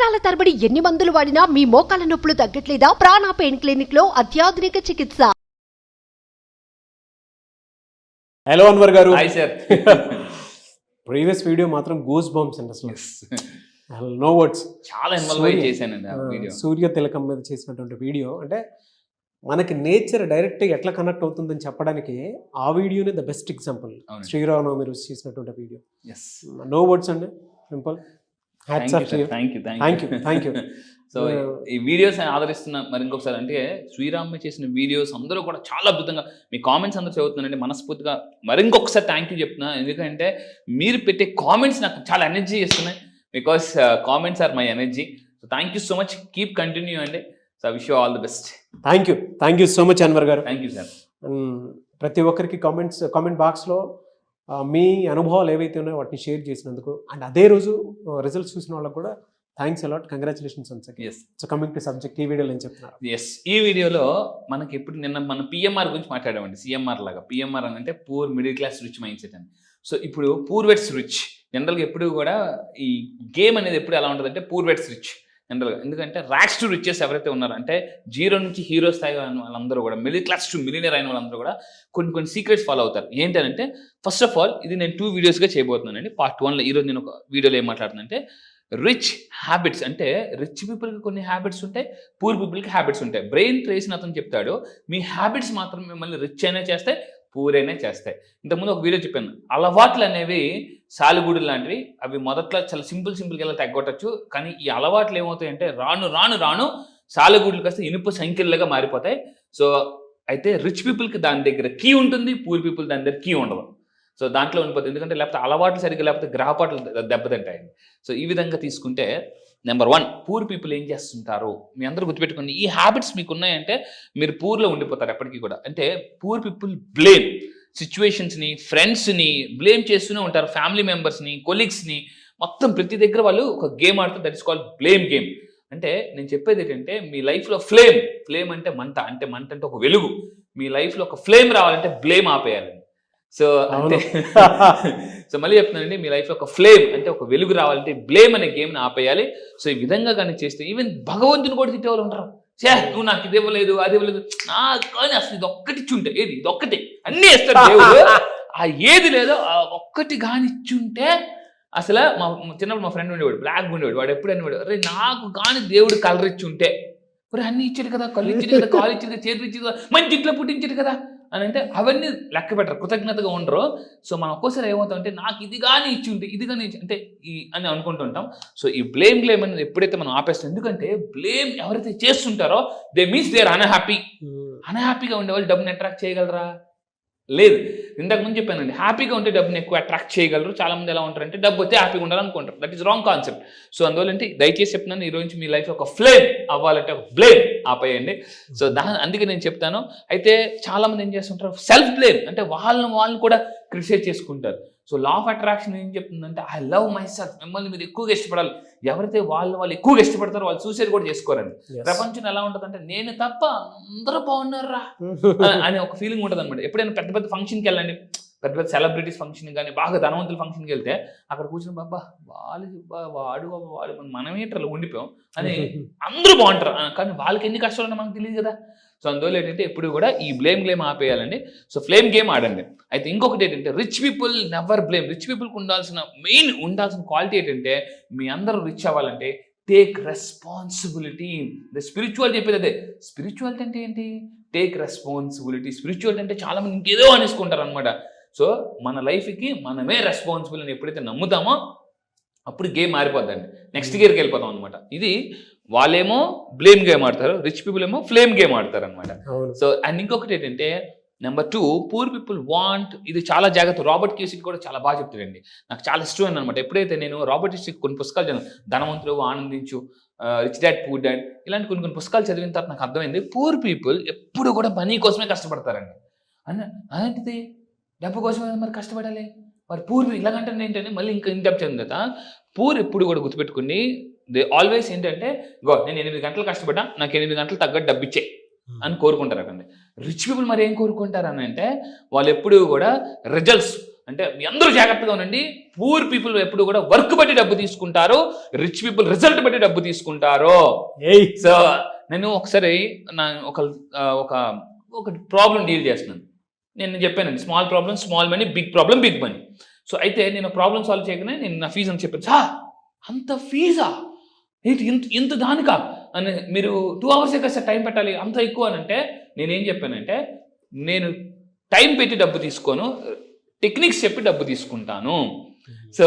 సంవత్సరాల తరబడి ఎన్ని మందులు వాడినా మీ మోకాల నొప్పులు తగ్గట్లేదా? ప్రాణ పెయిన్ క్లినిక్ లో అత్యాధునిక చికిత్స. హలో అన్వర్ గారు. Hi sir. ప్రీవియస్ వీడియో మాత్రం గూస్ బంప్స్ అండి అసలు. No words. చాలా ఇన్వాల్వ్ చేశానండి ఆ వీడియో. సూర్య తిలకం మీద చేసినటువంటి వీడియో అంటే మనకి నేచర్ డైరెక్ట్ ఎట్లా కనెక్ట్ అవుతుందని చెప్పడానికి ఆ వీడియోనే ద బెస్ట్ ఎగ్జాంపుల్. శ్రీరామనవమి రోజు చేసినటువంటి వీడియో. నో వర్డ్స్ అండి, సింపుల్. Thank you. సో ఈ వీడియోస్ ఆదరిస్తున్న మరి ఇంకొకసారి అంటే శ్రీరామ్ చేసిన వీడియోస్ అందరూ కూడా చాలా అద్భుతంగా, మీ కామెంట్స్ అందరూ చదువుతున్నానండి, మనస్ఫూర్తిగా మరి ఇంకొకసారి థ్యాంక్ యూ చెప్తున్నా. ఎందుకంటే మీరు పెట్టే కామెంట్స్ నాకు చాలా ఎనర్జీ ఇస్తున్నాయి. Because comments are my energy. So thank you so much. Keep continue అండి. So wish you all the best. Thank you so much Anwar గారు. Thank you sir. ప్రతి ఒక్కరికి కామెంట్ బాక్స్లో మీ అనుభవాలు ఏవైతే ఉన్నాయో వాటిని షేర్ చేసినందుకు, అండ్ అదే రోజు రిజల్ట్స్ చూసిన వాళ్ళకి కూడా thanks a lot, congratulations once again. Yes. So coming to subject, ఈ వీడియోలో ఏం చెప్తున్నారు? ఎస్, ఈ వీడియోలో మనకి ఎప్పుడు నిన్న మనం పిఎంఆర్ గురించి మాట్లాడామండి. సిఎంఆర్ లాగా పిఎంఆర్ అని అంటే poor middle class rich mind set అని. సో ఇప్పుడు పూర్ వెట్స్ రిచ్ జనరల్గా ఎప్పుడు కూడా ఈ గేమ్ అనేది ఎప్పుడు ఎలా ఉంటుంది అంటే పూర్ వెట్స్ రిచ్ జనరల్గా. ఎందుకంటే ర్యాక్స్ టు రిచెస్ ఎవరైతే ఉన్నారో అంటే జీరో నుంచి హీరో స్థాయి వాళ్ళందరూ కూడా, మిడిల్ క్లాస్ టు మిలియనర్ అయిన వాళ్ళందరూ కూడా కొన్ని సీక్రెట్స్ ఫాలో అవుతారు. ఏంటంటే ఫస్ట్ ఆఫ్ ఆల్ ఇది నేను 2 వీడియోస్గా చేయబోతున్నానండి. పార్ట్ 1లో ఈరోజు నేను ఒక వీడియోలో ఏం మాట్లాడుతున్నానంటే రిచ్ హ్యాబిట్స్. అంటే రిచ్ పీపుల్కి కొన్ని హ్యాబిట్స్ ఉంటాయి, పూర్ పీపుల్కి హ్యాబిట్స్ ఉంటాయి. బ్రెయిన్ ట్రేస్ని అతను చెప్తాడు, మీ హ్యాబిట్స్ మాత్రం మిమ్మల్ని రిచ్ అయినా చేస్తాయి, పూర్ అయినా చేస్తాయి. ఇంతకుముందు ఒక వీడియో చెప్పాను, అలవాట్లు అనేవి సాలుగుడులు లాంటివి. అవి మొదట్లో చాలా సింపుల్గా ఇలా తగ్గొట్టచ్చు. కానీ ఈ అలవాట్లు ఏమవుతాయంటే రాను సాలుగుడులు కాస్త ఇనుప సంఖ్యలుగా మారిపోతాయి. సో అయితే రిచ్ పీపుల్కి దాని దగ్గర కీ ఉంటుంది, పూర్ పీపుల్ దాని దగ్గర కీ ఉండదు. సో దాంట్లో ఉండిపోతుంది. ఎందుకంటే లేకపోతే అలవాట్లు సరిగ్గా లేకపోతే గ్రహపాట్లు దెబ్బతింటాయండి. సో ఈ విధంగా తీసుకుంటే నెంబర్ 1, పూర్ పీపుల్ ఏం చేస్తుంటారు మీ అందరూ గుర్తుపెట్టుకోండి. ఈ హ్యాబిట్స్ మీకు ఉన్నాయంటే మీరు పూర్లో ఉండిపోతారు ఎప్పటికీ కూడా. అంటే పూర్ పీపుల్ బ్లేమ్ సిచ్యువేషన్స్ని, ఫ్రెండ్స్ని బ్లేమ్ చేస్తూనే ఉంటారు, ఫ్యామిలీ మెంబర్స్ని, కొలీగ్స్ని, మొత్తం ప్రతి దగ్గర వాళ్ళు ఒక గేమ్ ఆడుతారు. That is called blame game. అంటే నేను చెప్పేది ఏంటంటే మీ లైఫ్లో ఫ్లేమ్ అంటే మంట అంటే ఒక వెలుగు. మీ లైఫ్లో ఒక ఫ్లేమ్ రావాలంటే బ్లేమ్ ఆపేయాలండి. సో అంటే సో మళ్ళీ చెప్తున్నానండి, మీ లైఫ్లో ఒక ఫ్లేమ్ అంటే ఒక వెలుగు రావాలంటే బ్లేమ్ అనే గేమ్ని ఆపేయాలి. సో ఈ విధంగా కానీ చేస్తే ఈవెన్ భగవంతుని కూడా తిట్టేవాళ్ళు ఉంటారు. నువ్వు నాకు ఇది ఇవ్వలేదు, అది ఇవ్వలేదు, కానీ అసలు ఇది ఒక్కటి ఇచ్చుంటే, ఏది ఇది ఒక్కటి అన్నీ ఇస్తాడు దేవుడు, ఆ ఏది లేదో ఆ ఒక్కటి కానీ ఇచ్చుంటే. అసలు మా చిన్నప్పుడు మా ఫ్రెండ్ ఉండేవాడు, బ్లాక్ ఉండేవాడు. వాడు ఎప్పుడు అనేవాడు, అరే నాకు కానీ దేవుడు కలర్ ఇచ్చుంటే, మరి అన్నీ ఇచ్చాడు కదా, కళ్ళు ఇచ్చాడు కదా, కాలు ఇచ్చాడు కదా, చేతులు ఇచ్చాడు కదా, మంచి ఇంట్లో పుట్టించాడు కదా అని అంటే అవన్నీ లెక్క పెట్టరు, కృతజ్ఞతగా ఉండరు. సో మనం ఒక్కోసారి ఏమవుతామంటే నాకు ఇది కానీ ఇచ్చి ఉంటే, ఇది కానీ అంటే అని అనుకుంటుంటాం. సో ఈ బ్లేమ్ అనేది ఎప్పుడైతే మనం ఆపేస్తాం, ఎందుకంటే బ్లేమ్ ఎవరైతే చేస్తుంటారో దే మీన్స్ దే ఆర్ అన్హ్యాపీగా ఉండేవాళ్ళు డబ్బుని అట్రాక్ట్ చేయగలరా? లేదు. ఇంతకు ముందు చెప్పానండి, హ్యాపీగా ఉంటే డబ్బుని ఎక్కువ అట్రాక్ట్ చేయగలరు. చాలా మంది ఎలా ఉంటారంటే డబ్బు వస్తే హ్యాపీగా ఉండాలనుకుంటారు. That is wrong concept. So అందువల్ల దయచేసి చెప్తున్నాను, ఈ రోజు మీ లైఫ్లో ఒక ఫ్లేమ్ అవ్వాలంటే ఒక బ్లేమ్ ఆపేయండి. సో అందుకే నేను చెప్తాను. అయితే చాలా మంది ఏం చేస్తుంటారు, సెల్ఫ్ బ్లేమ్ అంటే వాళ్ళని కూడా క్రిటిసైజ్ చేసుకుంటారు. సో లా ఆఫ్ అట్రాక్షన్ ఏం చెప్తుందంటే ఐ లవ్ మై సెల్ఫ్. మిమ్మల్ని మీరు ఎక్కువగా ఇష్టపడాలి. ఎవరైతే వాళ్ళు ఎక్కువగా ఇష్టపడతారో వాళ్ళు సూసైడ్ కూడా చేసుకోరండి. ప్రపంచం ఎలా ఉంటుంది అంటే నేను తప్ప అందరూ బాగున్నారా అని ఒక ఫీలింగ్ ఉంటుంది అనమాట. ఎప్పుడైనా పెద్ద ఫంక్షన్కి వెళ్ళండి, పెద్ద సెలబ్రిటీస్ ఫంక్షన్ కానీ బాగా ధనవంతుల ఫంక్షన్కి వెళ్తే అక్కడ కూర్చుని బాబా వాడు మనమేటర్లు ఉండిపోయాం అని అందరూ బాగుంటారు, కానీ వాళ్ళకి ఎన్ని కష్టాలు ఉన్నాయో మనకు తెలియదు కదా. సో అందువల్ల ఏంటంటే ఎప్పుడు కూడా ఈ బ్లేమ్ ఆపేయాలండి. సో ఫ్లేమ్ గేమ్ ఆడండి. అయితే ఇంకొకటి ఏంటంటే rich people never blame. Rich పీపుల్కి ఉండాల్సిన క్వాలిటీ ఏంటంటే మీ అందరూ రిచ్ అవ్వాలంటే టేక్ రెస్పాన్సిబిలిటీ. స్పిరిచువాలిటీ చెప్పేది అదే. స్పిరిచువాలిటీ అంటే ఏంటి? Take responsibility. స్పిరిచువాలిటీ అంటే చాలా మంది ఇంకేదో అనేసుకుంటారు అనమాట. సో మన లైఫ్కి మనమే రెస్పాన్సిబుల్ అని ఎప్పుడైతే నమ్ముతామో అప్పుడు గేమ్ మారిపోద్దండి, నెక్స్ట్ గేర్కి వెళ్ళిపోతాం అనమాట. ఇది వాళ్ళేమో బ్లేమ్ గేమ్ ఆడతారు, రిచ్ పీపుల్ ఏమో ఫ్లేమ్ గేమ్ ఆడతారు అనమాట. సో అండ్ ఇంకొకటి ఏంటంటే నెంబర్ 2, పూర్ పీపుల్ వాంట్, ఇది చాలా జాగ్రత్త. రాబర్ట్ క్యూసిక్ కూడా చాలా బాగా చెప్తాడండి, నాకు చాలా ఇష్టం అనమాట. ఎప్పుడైతే నేను రాబర్ట్ క్యూసిక్ కొన్ని పుస్తకాలు చదివాను, ధనవంతులు ఆనందించు, రిచ్ డాడ్ పూర్ డాడ్, ఇలాంటి కొన్ని పుస్తకాలు చదివిన తర్వాత నాకు అర్థమైంది పూర్ పీపుల్ ఎప్పుడు కూడా మనీ కోసమే కష్టపడతారండి. అలాంటిది డబ్బు కోసమే మరి కష్టపడాలి, మరి పూర్ ఇలాగంటే ఏంటంటే మళ్ళీ ఇంకా ఇంటప్ చెందుతా. పూర్ ఎప్పుడు కూడా గుర్తుపెట్టుకుని దే ఆల్వేస్ ఏంటంటే నేను 8 గంటలు కష్టపడ్డా, నాకు 8 గంటలు తగ్గట్టు డబ్బు ఇచ్చే అని కోరుకుంటారు అటండి. రిచ్ పీపుల్ మరి ఏం కోరుకుంటారు అని అంటే వాళ్ళు ఎప్పుడు కూడా రిజల్ట్స్, అంటే మీ అందరూ జాగ్రత్తగా ఉండండి. పూర్ పీపుల్ ఎప్పుడు కూడా వర్క్ బట్టి డబ్బు తీసుకుంటారు, రిచ్ పీపుల్ రిజల్ట్ బట్టి డబ్బు తీసుకుంటారు. సో నేను ఒకసారి ఒక ప్రాబ్లం డీల్ చేస్తున్నాను. నేను చెప్పానండి, small problem small money, big problem big money. So అయితే నేను ప్రాబ్లమ్ సాల్వ్ చేయగానే నేను నా ఫీజు అని చెప్పాను. సార్ అంత ఫీజా ఏంటి, ఇంత దానికా అని, మీరు 2 hours కదా సార్ టైం పెట్టాలి, అంత ఎక్కువ అని అంటే నేనేం చెప్పానంటే, నేను టైం పెట్టి డబ్బు తీసుకోను, టెక్నిక్స్ చెప్పి డబ్బు తీసుకుంటాను. సో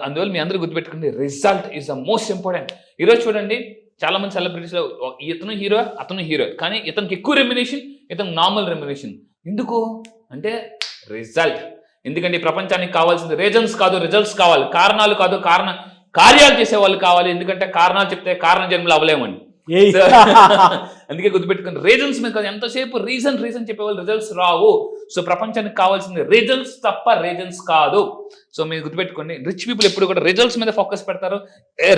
అందువల్ల మీ అందరూ గుర్తుపెట్టుకోండి, result is the most important. ఈరోజు చూడండి, చాలా మంది సెలబ్రిటీస్లో ఇతను హీరో అతను హీరో, కానీ ఇతనికి ఎక్కువ రెమ్యునేషన్, ఇతను నార్మల్ రెమ్యునేషన్. ఎందుకు అంటే రిజల్ట్. ఎందుకంటే ఈ ప్రపంచానికి కావాల్సింది రీజన్స్ కాదు, రిజల్ట్స్ కావాలి. కారణాలు కాదు, కార్యాలు చేసే వాళ్ళు కావాలి. ఎందుకంటే కారణాలు చెప్తే కారణ జన్మలు అవ్వలేమండి. అందుకే గుర్తుపెట్టుకుని రీజన్స్ మీద కాదు, ఎంతసేపు రీజన్ చెప్పేవాళ్ళు రిజల్ట్స్ రావు. సో ప్రపంచానికి కావాల్సింది రిజల్ట్స్ తప్ప రీజన్స్ కాదు. సో మీరు గుర్తుపెట్టుకోండి, రిచ్ పీపుల్ ఎప్పుడు కూడా రిజల్ట్స్ మీద ఫోకస్ పెడతారు,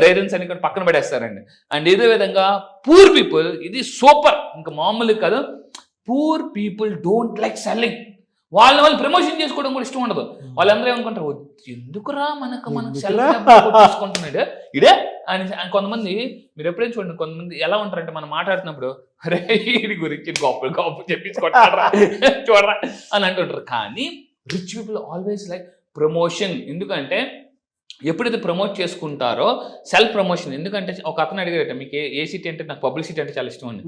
రీజన్స్ అని కూడా పక్కన పడేస్తారండి. అండ్ ఇదే విధంగా పూర్ పీపుల్, ఇది సూపర్, ఇంకా మామూలు కాదు. Poor people don't like selling. వాళ్ళు ప్రమోషన్ చేసుకోవడం కూడా ఇష్టం ఉండదు. వాళ్ళందరూ ఏమనుకుంటారు, ఎందుకురా మనం సెల్ఫ్ తీసుకుంటున్నాడు ఇడే అని. కొంతమంది మీరు ఎప్పుడైనా చూడండి, కొంతమంది ఎలా ఉంటారంటే మనం మాట్లాడుతున్నప్పుడు అరే వీడి గురించి గొప్ప చెప్పించుకుంటారా చూడరా అని అంటుంటారు. కానీ rich people always like promotion. ఎందుకంటే ఎప్పుడైతే ప్రమోట్ చేసుకుంటారో సెల్ఫ్ ప్రమోషన్. ఎందుకంటే ఒక అతను అడిగారట, మీకు ఏ సిటీ అంటే, నాకు పబ్లిసిటీ అంటే చాలా ఇష్టం అండి.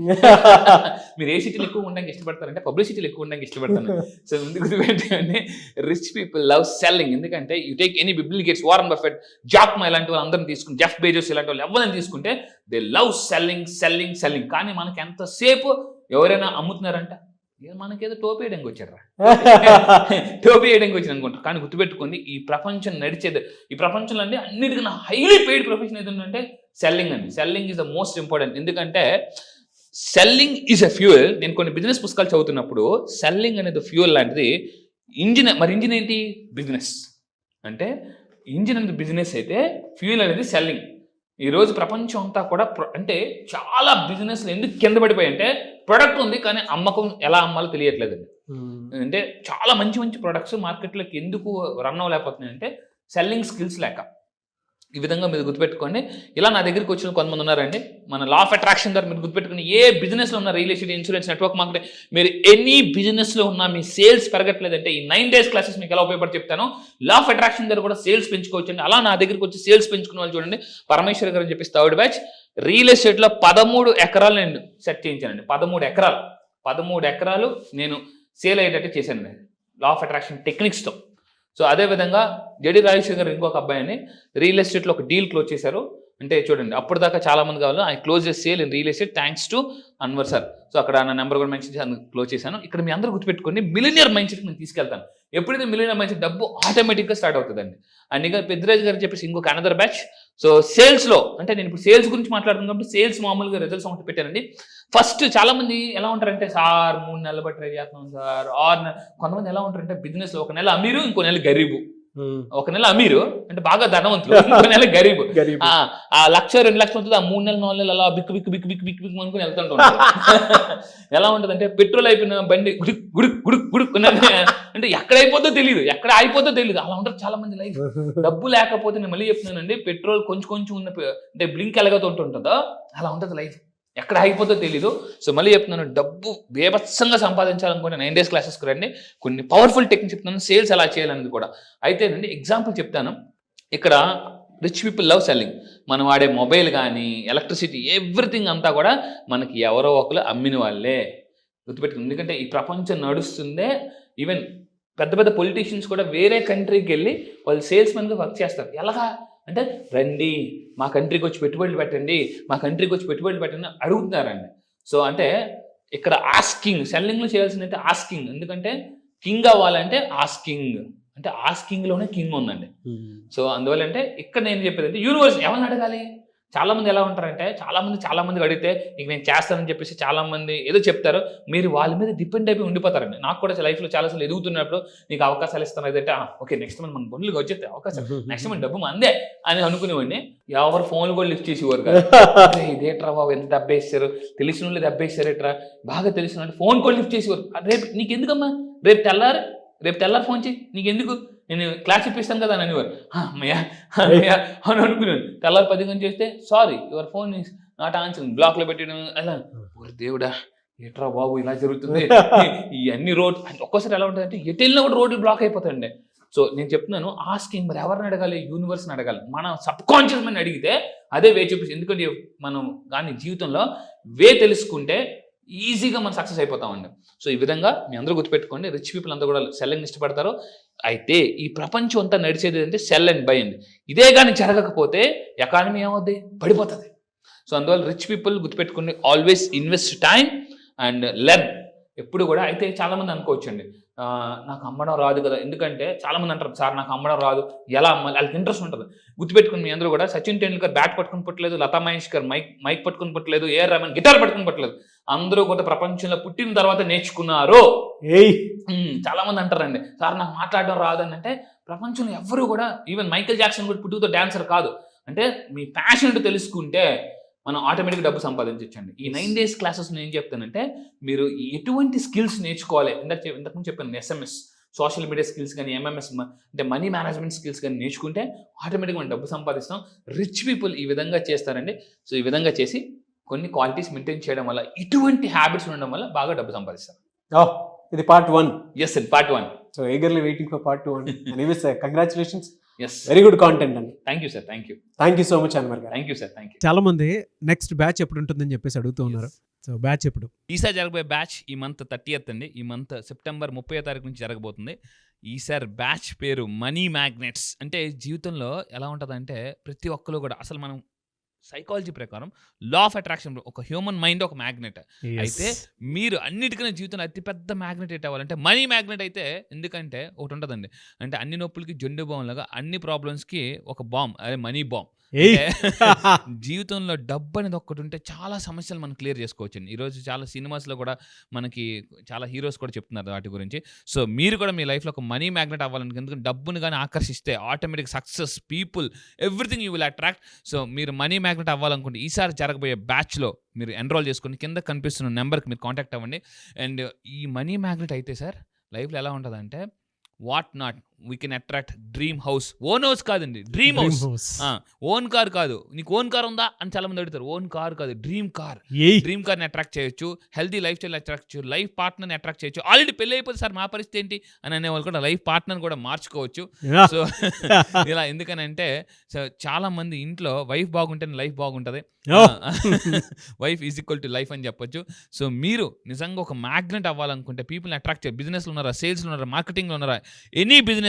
మీరు ఏ సిటీలు ఎక్కువ ఉండడానికి ఇష్టపడతారంటే పబ్లిసిటీలు ఎక్కువ ఉండడానికి ఇష్టపడతాను. సో ముందు గుర్తుపెట్టండి, రిచ్ పీపుల్ లవ్ సెల్లింగ్. ఎందుకంటే you take any bill gates, Warren Buffett, Jack మా ఇలాంటి వాళ్ళు అందరిని తీసుకుని, జెఫ్ బేజోస్ ఇలాంటి వాళ్ళు ఎవరైనా తీసుకుంటే దే లవ్ సెల్లింగ్. కానీ మనకి ఎంతసేపు ఎవరైనా అమ్ముతున్నారంట, మనకేదో టోపీ వేయడానికి వచ్చారా, టోపీ వేయడానికి వచ్చారు అనుకుంటారు. కానీ గుర్తుపెట్టుకోండి, ఈ ప్రపంచం నడిచేది, ఈ ప్రపంచంలో అంటే అన్నిటికన్నా హైలీ పెయిడ్ ప్రొఫెషన్ ఏదంటే సెల్లింగ్ అండి. Selling is the most important. ఎందుకంటే సెల్లింగ్ ఈజ్ అ ఫ్యూయల్. నేను కొన్ని బిజినెస్ పుస్తకాలు చదువుతున్నప్పుడు సెల్లింగ్ అనేది ఫ్యూయల్ లాంటిది. ఇంజిన్ ఏంటి, బిజినెస్. అంటే ఇంజిన్ అనేది బిజినెస్ అయితే ఫ్యూయల్ అనేది సెల్లింగ్. ఈరోజు ప్రపంచం అంతా కూడా అంటే చాలా బిజినెస్లు ఎందుకు కింద పడిపోయాయి అంటే, ప్రొడక్ట్ ఉంది కానీ అమ్మకం ఎలా అమ్మాలో తెలియట్లేదండి. అంటే చాలా మంచి ప్రొడక్ట్స్ మార్కెట్లోకి ఎందుకు రన్ అవ్వలేకపోతున్నాయి అంటే సెల్లింగ్ స్కిల్స్ లేక. ఈ విధంగా మీరు గుర్తుపెట్టుకోండి. ఇలా నా దగ్గరికి వచ్చిన కొంతమంది ఉన్నారండి. మన లా ఆఫ్ అట్రాక్షన్ ద్వారా మీరు గుర్తుపెట్టుకుని, ఏ బిజినెస్లో ఉన్న real estate, insurance, network marketing, మీరు ఎనీ బిజినెస్లో ఉన్న మీ సేల్స్ పెరగట్లేదంటే ఈ 9 days క్లాసెస్ మీకు ఎలా ఉపయోగపడి చెప్తాను. లా ఆఫ్ అట్రాక్షన్ ద్వారా కూడా సేల్స్ పెంచుకోవచ్చండి. అలా నా దగ్గరికి వచ్చి సేల్స్ పెంచుకునే వాళ్ళు చూడండి, పరమేశ్వర్ గారు అని చెప్పి 3rd batch రియల్ ఎస్టేట్లో 13 ఎకరాలు నేను సెట్ చేయించానండి. 13 ఎకరాలు నేను సేల్ అయ్యేటట్టు చేశానండి లా ఆఫ్ అట్రాక్షన్ టెక్నిక్స్తో. సో అదేవిధంగా జడి రాజేశ్వర్ గారు ఇంకొక అబ్బాయిని రియల్ ఎస్టేట్లో ఒక డీల్ క్లోజ్ చేశారు. అంటే చూడండి, అప్పుడు దాకా చాలా మంది కావాలి, I close sale in real estate thanks to Anwar sir. So అక్కడ నా నెంబర్ కూడా మెన్షన్ చేసి క్లోజ్ చేశాను. ఇక్కడ మీ అందరూ గుర్తుపెట్టుకోండి, మిలినియర్ మైండ్ సెట్కి నేను తీసుకెళ్తాను. ఎప్పుడైతే మిలినియర్ మైండ్ సెట్, డబ్బు ఆటోమేటిక్గా స్టార్ట్ అవుతుందండి. అండ్ ఇంకా పెద్దరాజు గారు చెప్పేసి ఇంకొక అనదర్ బ్యాచ్. సో సేల్స్లో అంటే నేను ఇప్పుడు సేల్స్ గురించి మాట్లాడుతున్నాను కాబట్టి సేల్స్ మామూలుగా రిజల్ట్స్ ఒకటి పెట్టానండి. ఫస్ట్ చాలా మంది ఎలా ఉంటారంటే, సార్ 3 నెలలు బట్టి ట్రై చేస్తున్నాం సార్, 6 నెలలు. కొంతమంది ఎలా ఉంటారంటే బిజినెస్లో 1 నెల అమీరు, ఇంకో నెల గరీబు. 1 నెల అమీరు అంటే బాగా ధనవంతులు, ఇంకో నెల గరీబు. ఆ 1,00,000-2 లక్షలు ఉంటుంది, ఆ 3 నెలలు 4 నెలలు అలా బిక్కు అనుకుని వెళ్తుంటూ ఉంటారు. ఎలా ఉంటుంది అంటే, పెట్రోల్ అయిపోయిన బండి గుడుక్ అంటే ఎక్కడ అయిపోతుందో తెలియదు, ఎక్కడ అయిపోతుందో తెలియదు. అలా ఉంటారు చాలా మంది లైఫ్. డబ్బు లేకపోతే, నేను మళ్ళీ చెప్తున్నానండి, పెట్రోల్ కొంచెం ఉన్న అంటే బ్లింక్ ఎలాగతుంటుంటుందో అలా ఉంటుంది లైఫ్, ఎక్కడ అయిపోతుందో తెలీదు. సో మళ్ళీ చెప్తున్నాను, డబ్బు బేభత్సంగా సంపాదించాలనుకుంటే 9 days క్లాసెస్కి రండి. కొన్ని పవర్ఫుల్ టెక్నిక్స్ చెప్తున్నాను, సేల్స్ ఎలా చేయాలనేది కూడా. అయితే అండి ఎగ్జాంపుల్ చెప్తాను. ఇక్కడ రిచ్ పీపుల్ లవ్ సెల్లింగ్. మనం వాడే మొబైల్ కానీ, ఎలక్ట్రిసిటీ, ఎవ్రీథింగ్ అంతా కూడా మనకి ఎవరో ఒకరు అమ్మిన వాళ్ళే. గుర్తుపెట్టుకుంది. ఎందుకంటే ఈ ప్రపంచం నడుస్తుందే, ఈవెన్ పెద్ద పొలిటీషియన్స్ కూడా వేరే కంట్రీకి వెళ్ళి వాళ్ళు సేల్స్ మెన్గా వర్క్ చేస్తారు. ఎలాగా అంటే, రండి మా కంట్రీకి వచ్చి పెట్టుబడులు పెట్టండి, మా కంట్రీకి వచ్చి పెట్టుబడులు పెట్టండి అడుగుతున్నారండి. సో అంటే ఇక్కడ ఆస్కింగ్, సెల్లింగ్లో చేయాల్సింది అయితే ఆస్కింగ్. ఎందుకంటే కింగ్ అవ్వాలంటే ఆస్కింగ్, అంటే ఆస్కింగ్లోనే కింగ్ ఉందండి. సో అందువల్ల అంటే ఇక్కడ నేను చెప్పేది అంటే యూనివర్స్ ఎవరిని అడగాలి. చాలా మంది ఎలా ఉంటారంటే, చాలా మందికి అడిగితే నీకు నేను చేస్తానని చెప్పేసి చాలా మంది ఏదో చెప్తారు, మీరు వాళ్ళ మీద డిపెండ్ అయిపోయి ఉండిపోతారండి. నాకు కూడా లైఫ్లో చాలాసార్లు ఎదుగుతున్నప్పుడు నీకు అవకాశాలు ఇస్తాను ఏదంటే, ఓకే నెక్స్ట్ మంత్ మన బండ్లుగా వచ్చేస్తే అవకాశం, నెక్స్ట్ మంత్ డబ్బు మందే అని అనుకునేవాడిని. ఎవరు ఫోన్లు కూడా లిఫ్ట్ చేసేవారు కదా, ఇదేట్రా బాబు ఎంత దెబ్బేస్తారు, తెలిసిన వాళ్ళు దెబ్బేస్తారు ఎట్రా, బాగా తెలిసిన వాళ్ళు ఫోన్ కూడా లిఫ్ట్ చేసేవారు. రేపు నీకు ఎందుకమ్మా, రేపు తెల్లారు రేపు తెల్లారి ఫోన్ చేయి, నీకు ఎందుకు, నేను క్లాస్ ఇప్పిస్తాను కదా అని అనేవారు. అమ్మయ్యా అని అనుకున్నాను. తెల్లారి 10 గంటలు చేస్తే sorry your phone is not answering, బ్లాక్లో పెట్టడం. అలా ఓరి దేవుడా ఏట్రా బాబు ఇలా జరుగుతుంది. ఈ అన్ని రోడ్ ఒక్కోసారి ఎలా ఉంటుంది అంటే ఎటు వెళ్ళినా కూడా రోడ్లు బ్లాక్ అయిపోతాయండి. సో నేను చెప్తున్నాను, ఆస్కింగ్ మరి ఎవరిని అడగాలి, యూనివర్స్ని అడగాలి. మనం సబ్ కాన్షియస్ మైండ్ అడిగితే అదే వే చూపిస్తుంది. ఎందుకంటే మనం కానీ జీవితంలో వే తెలుసుకుంటే ఈజీగా మనం సక్సెస్ అయిపోతామండి. సో ఈ విధంగా మీ అందరూ గుర్తుపెట్టుకోండి, రిచ్ పీపుల్ అంతా కూడా సెల్లింగ్ ఇష్టపడతారు. అయితే ఈ ప్రపంచం అంతా నడిచేది అంటే సెల్ అండ్ బై అండి. ఇదే కానీ జరగకపోతే ఎకానమీ ఏమవుద్ది, పడిపోతుంది. సో అందువల్ల రిచ్ పీపుల్ గుర్తుపెట్టుకోండి, always invest time and learn ఎప్పుడు కూడా. అయితే చాలామంది అనుకోవచ్చండి నాకు అమ్మడం రాదు కదా, ఎందుకంటే చాలామంది అంటారు సార్ నాకు అమ్మడం రాదు, ఎలా అమ్మాలి, వాళ్ళకి ఇంట్రెస్ట్ ఉంటుంది. గుర్తుపెట్టుకుని మీ అందరూ కూడా, సచిన్ టెండూల్కర్ బ్యాట్ పట్టుకుని పుట్టలేదు, లతా మంగేష్కర్ మైక్ పట్టుకుని పుట్టలేదు, ఏఆర్ రెహమాన్ గిటార్ పట్టుకుని పుట్టలేదు. అందరూ కూడా ప్రపంచంలో పుట్టిన తర్వాత నేర్చుకున్నారు. చాలా మంది అంటారండి సార్ నాకు మాట్లాడడం రాదని. అంటే ప్రపంచంలో ఎవరు కూడా, ఈవెన్ మైకేల్ జాక్సన్ కూడా పుట్టుకతో డాన్సర్ కాదు. అంటే మీ ప్యాషన్ తెలుసుకుంటే మనం ఆటోమేటిక్గా డబ్బు సంపాదించండి. ఈ 9 days క్లాసెస్ నేను ఏం చెప్తానంటే, మీరు ఎటువంటి స్కిల్స్ నేర్చుకోవాలి, ఇంతకుముందు చెప్పాను SMS, సోషల్ మీడియా స్కిల్స్ కానీ, MMS అంటే మనీ మేనేజ్మెంట్ స్కిల్స్ కానీ నేర్చుకుంటే ఆటోమేటిక్గా మనం డబ్బు సంపాదిస్తాం. రిచ్ పీపుల్ ఈ విధంగా చేస్తారండి. సో ఈ విధంగా చేసి కొన్ని క్వాలిటీస్ మెయింటైన్ చేయడం వల్ల, ఇటువంటి హ్యాబిట్స్ ఉండడం వల్ల బాగా డబ్బు సంపాదిస్తారు. ఇది part 1. ఎస్ అండి, part 1. So eagerly waiting for part 2. Anyways, congratulations. Yes. Very good content అండి. Thank you sir, thank you. Thank you so much Anwar గారు. Thank you sir, thank you. చాలా మంది నెక్స్ట్ బ్యాచ్ ఎప్పుడు ఉంటుందని చెప్పేసి అడుగుతూ ఉన్నారు. సో బ్యాచ్ ఎప్పుడు? ఈసారి జరగబోయే బ్యాచ్ ఈ మంత్ 30th అండి. ఈ మంత్ సెప్టెంబర్ 30వ తారీఖు నుంచి జరగబోతుంది. ఈసారి బ్యాచ్ పేరు మనీ మ్యాగ్నెట్స్. అంటే జీవితంలో ఎలా ఉంటుందంటే ప్రతి ఒక్కరు కూడా, అసలు మనం సైకాలజీ ప్రకారం లా ఆఫ్ అట్రాక్షన్, ఒక హ్యూమన్ మైండ్ ఒక మ్యాగ్నెట్. అయితే మీరు అన్నిటికన్నా జీవితంలో అతిపెద్ద మ్యాగ్నెట్ ఏంటి అవ్వాలంటే మనీ మ్యాగ్నెట్ అయితే. ఎందుకంటే ఒకటి ఉంటుందండి, అంటే అన్ని నొప్పులకి జొండు బాంబ్ లాగా అన్ని ప్రాబ్లమ్స్కి ఒక బాంబ్, అదే మనీ బాంబ్. జీవితంలో డబ్బు అనేది ఒక్కటి ఉంటే చాలా సమస్యలు మనం క్లియర్ చేసుకోవచ్చు. ఈరోజు చాలా సినిమాస్లో కూడా మనకి చాలా హీరోస్ కూడా చెప్తున్నారు వాటి గురించి. సో మీరు కూడా మీ లైఫ్లో ఒక మనీ మ్యాగ్నెట్ అవ్వాలని, ఎందుకంటే డబ్బుని కానీ ఆకర్షిస్తే automatic success, people, everything you will attract. So మీరు మనీ మ్యాగ్నెట్ అవ్వాలనుకుంటే ఈసారి జరగబోయే బ్యాచ్లో మీరు ఎన్రోల్ చేసుకుని కింద కనిపిస్తున్న నెంబర్కి మీరు కాంటాక్ట్ అవ్వండి. అండ్ ఈ మనీ మ్యాగ్నెట్ అయితే సార్ లైఫ్లో ఎలా ఉంటుందంటే, what not we can attract dream house. Own house కాదండి, డ్రీమ్ హౌస్. ఓన్ కార్ కాదు, నీకు ఓన్ కార్ ఉందా అని చాలా మంది అడుగుతారు. ఓన్ కార్ కాదు, డ్రీమ్ కార్. డ్రీమ్ కార్ని అట్రాక్ట్ చేయొచ్చు, హెల్తీ లైఫ్ స్టైల్ అట్రాక్ట్ చేయొచ్చు, లైఫ్ పార్ట్నర్ని అట్రాక్ట్ చేయొచ్చు. ఆల్రెడీ పెళ్ళి అయిపోతే సార్ మా పరిస్థితి ఏంటి అని అనేవాళ్ళు కూడా లైఫ్ పార్ట్నర్ కూడా మార్చుకోవచ్చు. సో ఇలా ఎందుకనంటే, సో చాలా మంది ఇంట్లో వైఫ్ బాగుంటేనే లైఫ్ బాగుంటుంది, wife is equal to life అని చెప్పొచ్చు. సో మీరు నిజంగా ఒక మ్యాగ్నెట్ అవ్వాలనుకుంటే, పీపుల్ని అట్రాక్ట్ చేయాలి. బిజినెస్లో ఉన్నారా, సేల్స్లో ఉన్నారా, మార్కెటింగ్లో ఉన్నారా, any business,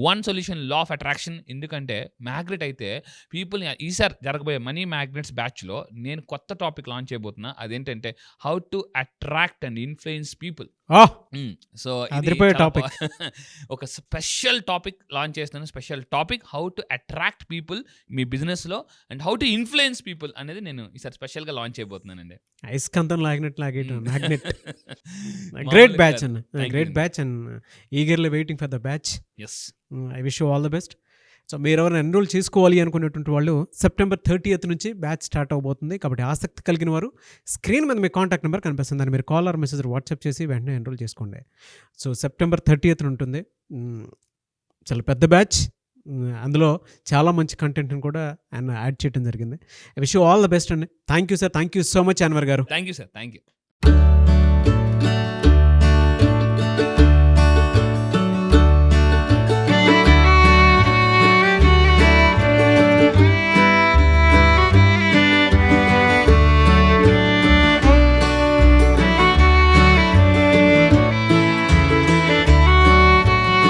one solution law of attraction. ఎందుకంటే మ్యాగ్నెట్ అయితే పీపుల్ని, ఈసారి జరగబోయే మనీ మ్యాగ్నెట్స్ బ్యాచ్లో నేను కొత్త టాపిక్ లాంచ్ చేయబోతున్నా. అదేంటంటే how to attract and influence people. So topic, ఒక స్పెషల్ టాపిక్ లాంచ్ చేస్తున్నాను. Special topic how to attract people మీ బిజినెస్లో and how to influence people అనేది నేను ఈసారి స్పెషల్గా లాంచ్ చేయబోతున్నానండి. ఐస్కంతం లాగినట్టు మ్యాగ్నెట్. గ్రేట్ బ్యాచ్ అన్న, great batch and eagerly waiting for the batch. Yes, I wish you all the best. So మీరు ఎవరైనా ఎన్రోల్ చేసుకోవాలి అనుకునేటువంటి వాళ్ళు September 30th నుంచి బ్యాచ్ స్టార్ట్ అవబోతుంది. కాబట్టి ఆసక్తి కలిగిన వారు స్క్రీన్ మీద మీ కాంటాక్ట్ నెంబర్ కనిపిస్తుంది, దాన్ని మీరు కాల్ ఆర్ మెసేజ్ వాట్సాప్ చేసి వెంటనే ఎన్రోల్ చేసుకోండి. సో September 30th ఉంటుంది. చాలా పెద్ద బ్యాచ్, అందులో చాలా మంచి కంటెంట్ని కూడా ఆయన యాడ్ చేయడం జరిగింది. I wish you all the best అండి. Thank you sir, thank you so much Anwar గారు. Thank you sir, thank you.